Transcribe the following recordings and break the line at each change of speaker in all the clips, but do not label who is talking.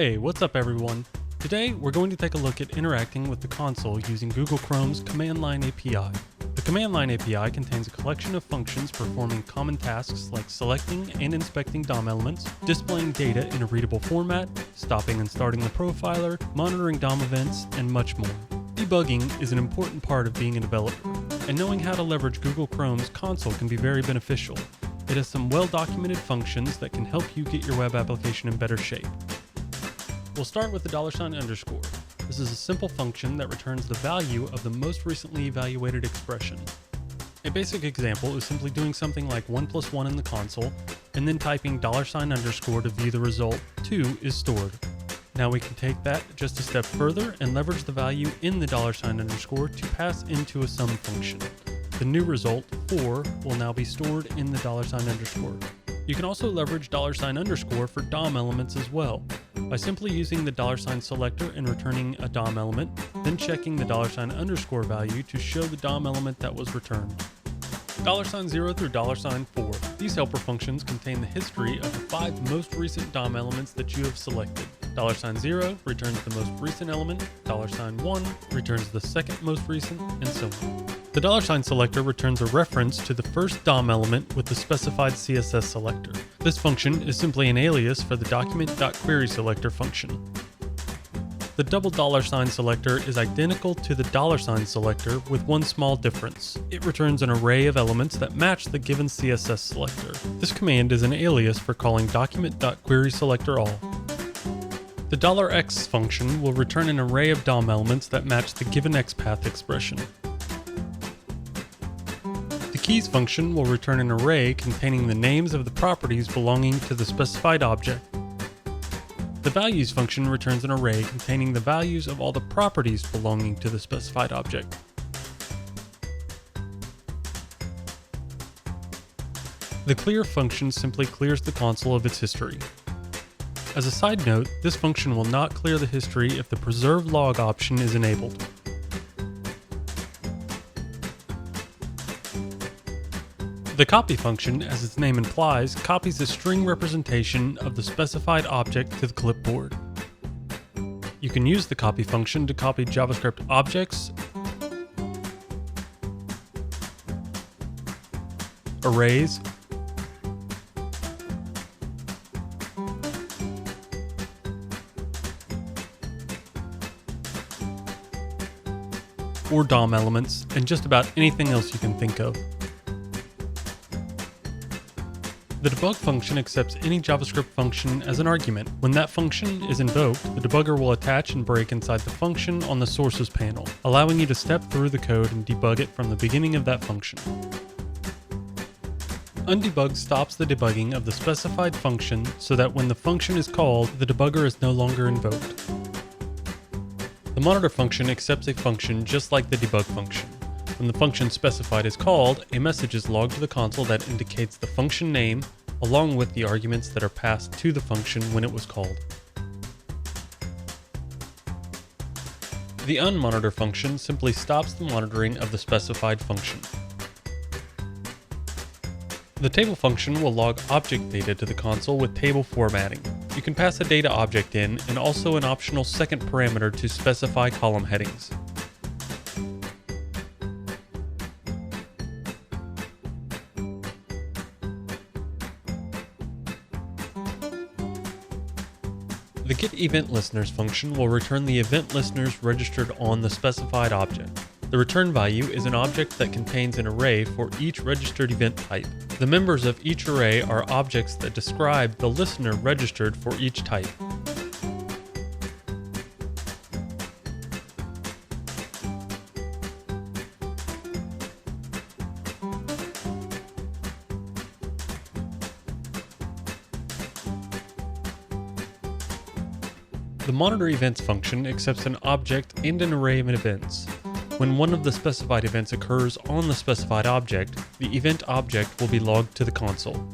Hey, what's up everyone? Today we're going to take a look at interacting with the console using Google Chrome's Command Line API. The Command Line API contains a collection of functions performing common tasks like selecting and inspecting DOM elements, displaying data in a readable format, stopping and starting the profiler, monitoring DOM events, and much more. Debugging is an important part of being a developer, and knowing how to leverage Google Chrome's console can be very beneficial. It has some well-documented functions that can help you get your web application in better shape. We'll start with the $_. This is a simple function that returns the value of the most recently evaluated expression. A basic example is simply doing something like 1 + 1 in the console, and then typing $_ to view the result 2 is stored. Now we can take that just a step further and leverage the value in the $_ to pass into a sum function. The new result, 4, will now be stored in the $_. You can also leverage $_ for DOM elements as well, by simply using the $selector and returning a DOM element, then checking the $_ value to show the DOM element that was returned. $0 through $4. These helper functions contain the history of the 5 most recent DOM elements that you have selected. $0 returns the most recent element, $1 returns the second most recent, and so on. The $selector returns a reference to the first DOM element with the specified CSS selector. This function is simply an alias for the document.querySelector function. The $$ selector is identical to the $selector with one small difference. It returns an array of elements that match the given CSS selector. This command is an alias for calling document.querySelectorAll. The $x function will return an array of DOM elements that match the given XPath expression. The keys function will return an array containing the names of the properties belonging to the specified object. The values function returns an array containing the values of all the properties belonging to the specified object. The clear function simply clears the console of its history. As a side note, this function will not clear the history if the preserve log option is enabled. The copy function, as its name implies, copies a string representation of the specified object to the clipboard. You can use the copy function to copy JavaScript objects, arrays, or DOM elements, and just about anything else you can think of. The debug function accepts any JavaScript function as an argument. When that function is invoked, the debugger will attach and break inside the function on the sources panel, allowing you to step through the code and debug it from the beginning of that function. Undebug stops the debugging of the specified function so that when the function is called, the debugger is no longer invoked. The monitor function accepts a function just like the debug function. When the function specified is called, a message is logged to the console that indicates the function name, along with the arguments that are passed to the function when it was called. The unmonitor function simply stops the monitoring of the specified function. The table function will log object data to the console with table formatting. You can pass a data object in, and also an optional second parameter to specify column headings. The getEventListeners function will return the event listeners registered on the specified object. The return value is an object that contains an array for each registered event type. The members of each array are objects that describe the listener registered for each type. The monitorEvents function accepts an object and an array of events. When one of the specified events occurs on the specified object, the event object will be logged to the console.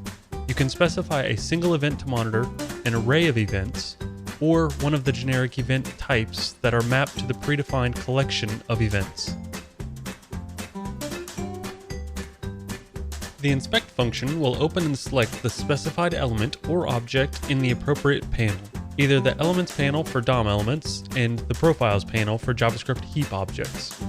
You can specify a single event to monitor, an array of events, or one of the generic event types that are mapped to the predefined collection of events. The inspect function will open and select the specified element or object in the appropriate panel. either the Elements panel for DOM elements and the Profiles panel for JavaScript heap objects.